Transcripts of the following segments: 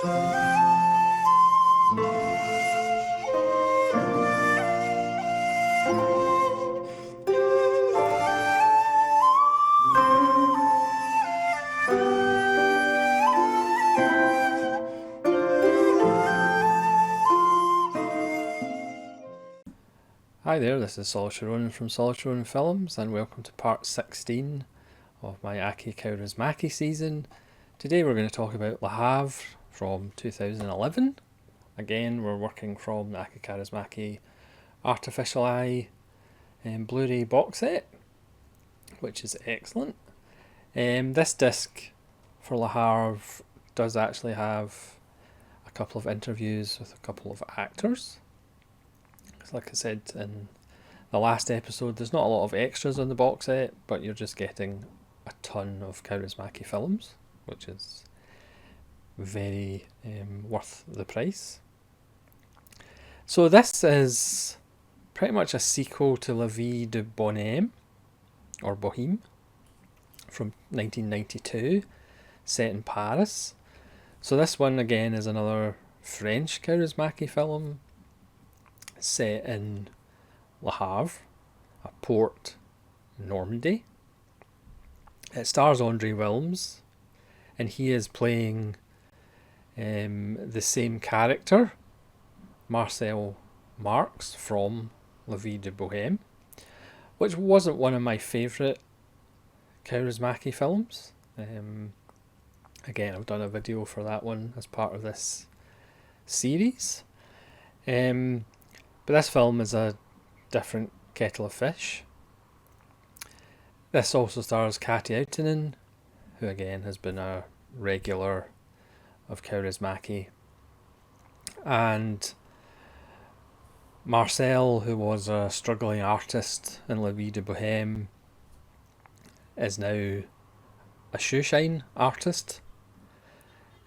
Hi there, this is Socio-political from Socio-political Films, and welcome to part 16 of my Kaurismaki season. Today we're going to talk about Le Havre from 2011. Again, we're working from the Kaurismaki Artificial Eye Blu-ray box set, which is excellent. This disc for Le Havre does actually have a couple of interviews with a couple of actors. Like I said in the last episode, there's not a lot of extras on the box set, but you're just getting a ton of Kaurismaki films, which is very worth the price. So this is pretty much a sequel to Vie de Boheme, or Boheme, from 1992, set in Paris. So this one again is another French Kaurismaki film, set in Le Havre, a port in Normandy. It stars Andre Wilms, and he is playing the same character, Marcel Marx, from Vie de Boheme, which wasn't one of my favourite Kaurismaki films. Again, I've done a video for that one as part of this series. But this film is a different kettle of fish. This also stars Kati Outinen, who again has been a regular of Kaurismaki, and Marcel, who was a struggling artist in La Vie de Boheme, is now a shoeshine artist,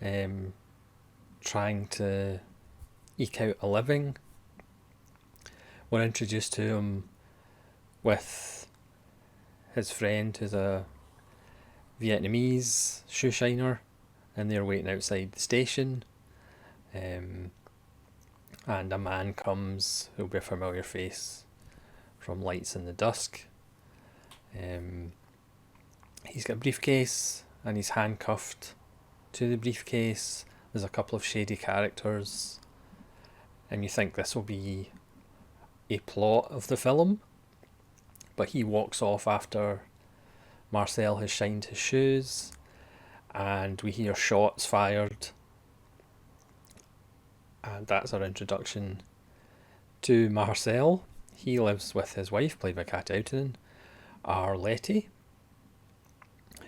trying to eke out a living. We're introduced to him with his friend, who's a Vietnamese shoeshiner, and they're waiting outside the station. And a man comes who'll be a familiar face from Lights in the Dusk. He's got a briefcase and he's handcuffed to the briefcase. There's a couple of shady characters, and you think this will be a plot of the film, but he walks off after Marcel has shined his shoes, and we hear shots fired, and that's our introduction to Marcel. He lives with his wife, played by Kati Outinen, Arlette,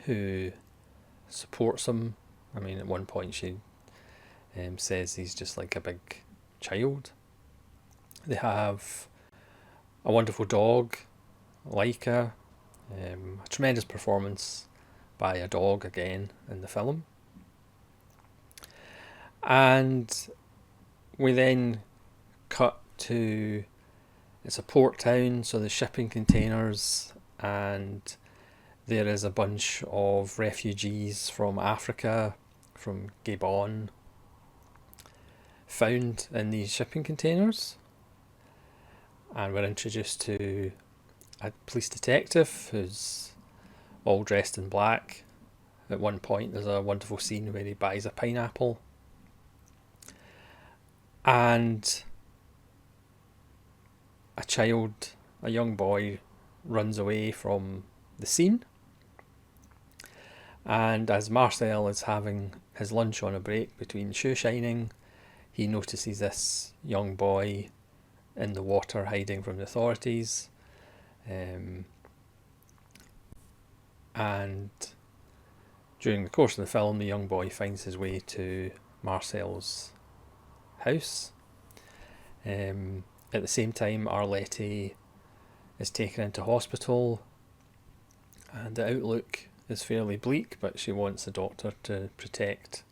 who supports him. I mean, at one point she says he's just like a big child. They have a wonderful dog, Laika, a tremendous performance by a dog again in the film. And we then cut to, it's a port town, so the shipping containers, and there is a bunch of refugees from Africa, from Gabon, found in these shipping containers. And we're introduced to a police detective who's all dressed in black. At one point there's a wonderful scene where he buys a pineapple. And a young boy, runs away from the scene. And as Marcel is having his lunch on a break between shoe shining, he notices this young boy in the water hiding from the authorities, and during the course of the film the young boy finds his way to Marcel's house. At the same time, Arlette is taken into hospital, and the outlook is fairly bleak, but she wants the doctor to protect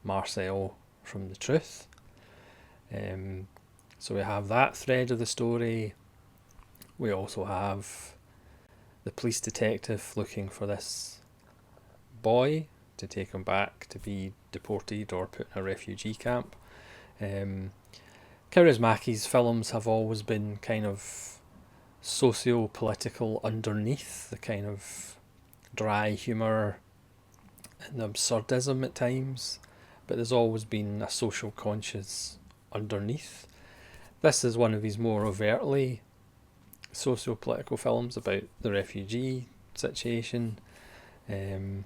Marcel from the truth. So we have that thread of the story. We also have the police detective looking for this boy to take him back to be deported or put in a refugee camp. Kaurismaki's films have always been kind of socio-political underneath the kind of dry humour and absurdism at times, but there's always been a social conscience underneath. This is one of his more overtly socio-political films about the refugee situation. And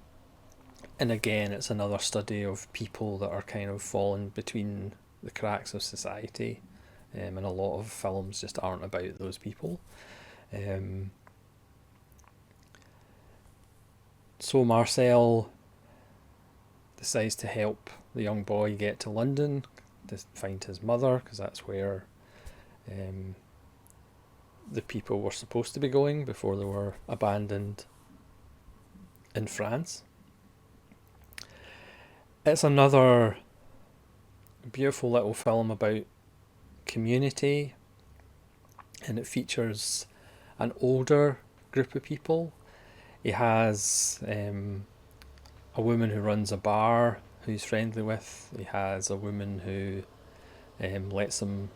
again, it's another study of people that are kind of falling between the cracks of society. And a lot of films just aren't about those people. So Marcel decides to help the young boy get to London to find his mother, because that's where the people were supposed to be going before they were abandoned in France. It's another beautiful little film about community, and it features an older group of people. He has a woman who runs a bar who he's friendly with. He has a woman who lets him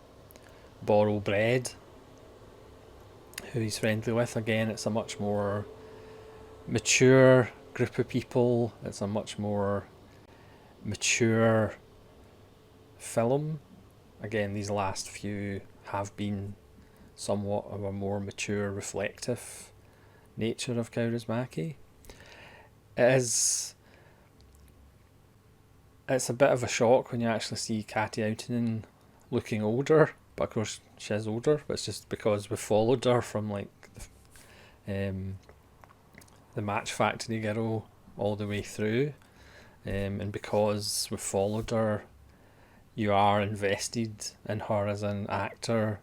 borrow bread who he's friendly with. Again, it's a much more mature group of people. It's a much more mature film. Again, these last few have been somewhat of a more mature, reflective nature of Kaurismaki. It's a bit of a shock when you actually see Kati Outinen looking older, but of course she is older, but it's just because we followed her from like the Match Factory girl all the way through, and because we followed her, you are invested in her as an actor.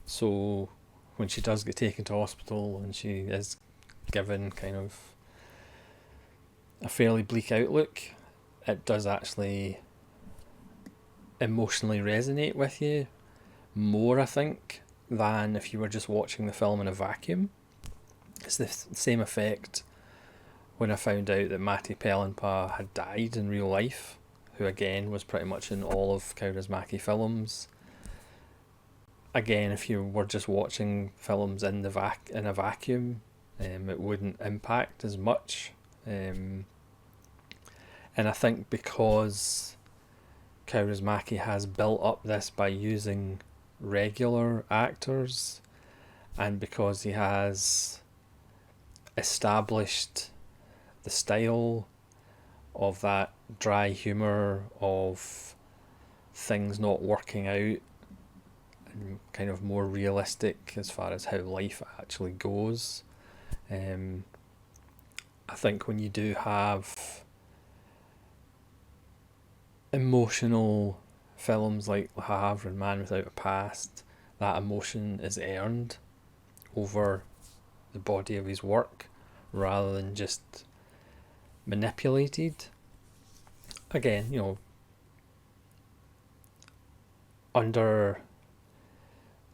So when she does get taken to hospital and she is given kind of a fairly bleak outlook, it does actually emotionally resonate with you more, I think, than if you were just watching the film in a vacuum. It's the same effect when I found out that Matti Pellenpää had died in real life, who again was pretty much in all of Kaurismaki films. Again, if you were just watching films in a vacuum, it wouldn't impact as much. And I think because Kaurismaki has built up this by using regular actors, and because he has established the style of that dry humour of things not working out, and kind of more realistic as far as how life actually goes. I think when you do have emotional films like Le Havre and Man Without a Past, that emotion is earned over the body of his work rather than just manipulated. Again, under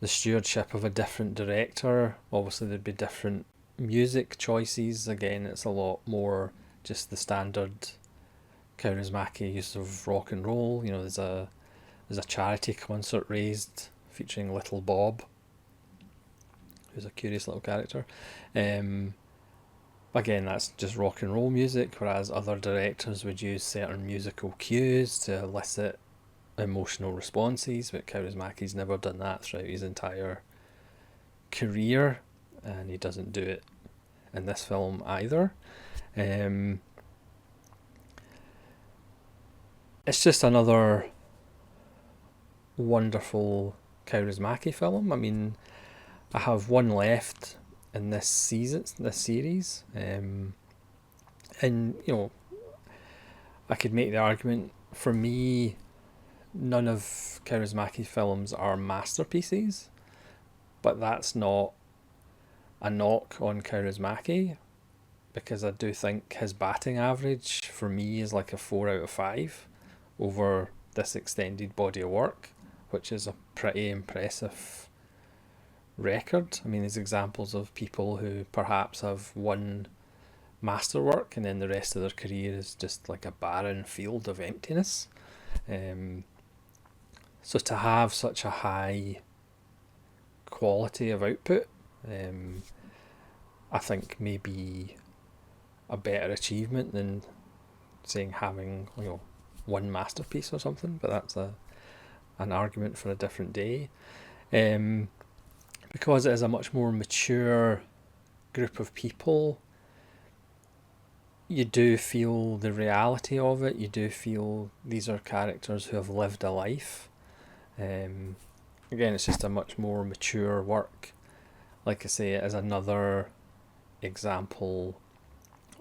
the stewardship of a different director, obviously there'd be different music choices. Again, it's a lot more just the standard Kaurismaki use of rock and roll. There's a charity concert raised featuring Little Bob, who's a curious little character. Again, that's just rock and roll music, whereas other directors would use certain musical cues to elicit emotional responses, but Kaurismaki's never done that throughout his entire career, and he doesn't do it in this film either. It's just another wonderful Kaurismaki film. I mean, I have one left in this series, and I could make the argument, for me, none of Kaurismaki's films are masterpieces, but that's not a knock on Kaurismaki, because I do think his batting average for me is like a 4 out of 5 over this extended body of work, which is a pretty impressive record. I mean, there's examples of people who perhaps have won masterwork, and then the rest of their career is just like a barren field of emptiness. So to have such a high quality of output, I think maybe a better achievement than saying having one masterpiece or something, but that's an argument for a different day. Because it is a much more mature group of people, you do feel the reality of it. You do feel these are characters who have lived a life. Again, it's just a much more mature work. Like I say, it is another example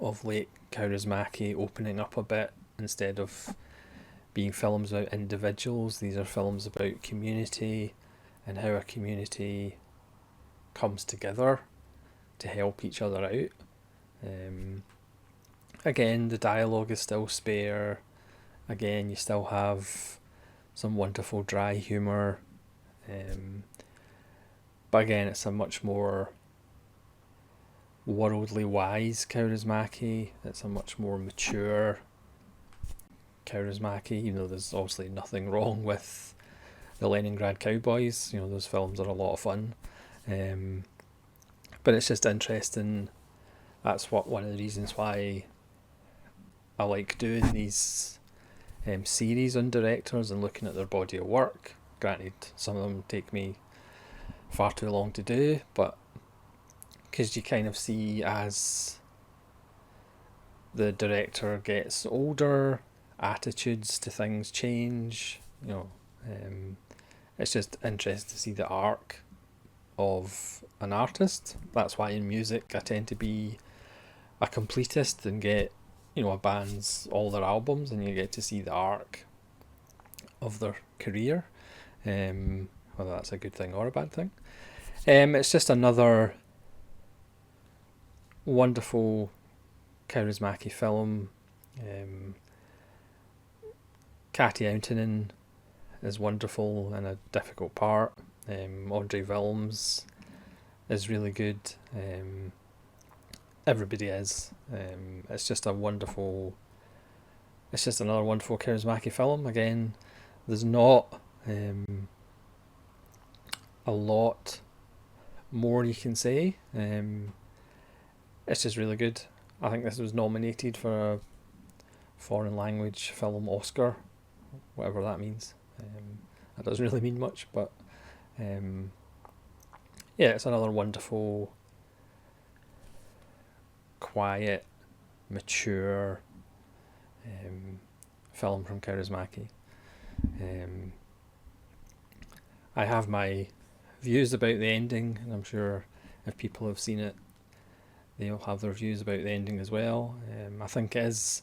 of late Kaurismaki opening up a bit. Instead of being films about individuals, these are films about community and how a community comes together to help each other out. Again, the dialogue is still spare. Again, you still have some wonderful dry humour. But again, it's a much more worldly wise Kaurismaki. It's a much more mature Kaurismaki, even though there's obviously nothing wrong with the Leningrad Cowboys. Those films are a lot of fun. But it's just interesting. That's one of the reasons why I like doing these series on directors and looking at their body of work. Granted, some of them take me far too long to do, but because you kind of see as the director gets older, attitudes to things change. It's just interesting to see the arc of an artist. That's why in music I tend to be a completist and get a band's all their albums, and you get to see the arc of their career, whether that's a good thing or a bad thing. It's just another wonderful Kaurismaki film. Kati Outinen is wonderful in a difficult part. Audrey Wilms is really good. Everybody is. It's just another wonderful Kaurismaki film. Again, there's not a lot more you can say. It's just really good. I think this was nominated for a foreign language film Oscar, whatever that means. That doesn't really mean much, but it's another wonderful, quiet, mature film from Kaurismaki. I have my views about the ending, and I'm sure if people have seen it, they'll have their views about the ending as well. I think it is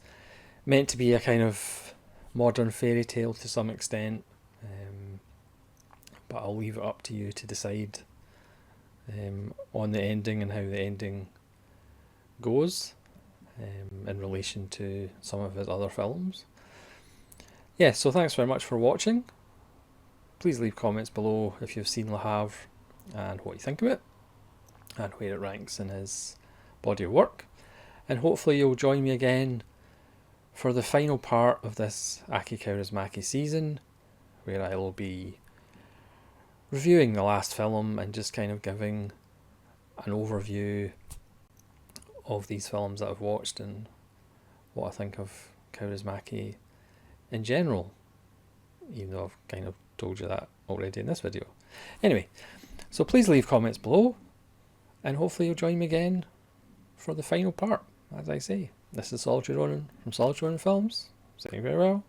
meant to be a kind of modern fairy tale to some extent, but I'll leave it up to you to decide on the ending and how the ending goes in relation to some of his other films. So thanks very much for watching. Please leave comments below if you've seen Le Havre and what you think of it and where it ranks in his body of work. And hopefully you'll join me again for the final part of this Aki Kaurismaki season, where I will be reviewing the last film and just kind of giving an overview of these films that I've watched and what I think of Kaurismaki in general, even though I've kind of told you that already in this video. Anyway, so please leave comments below, and hopefully you'll join me again for the final part. As I say, this is Solitary Ronin from Solitary Ronin Films, saying farewell.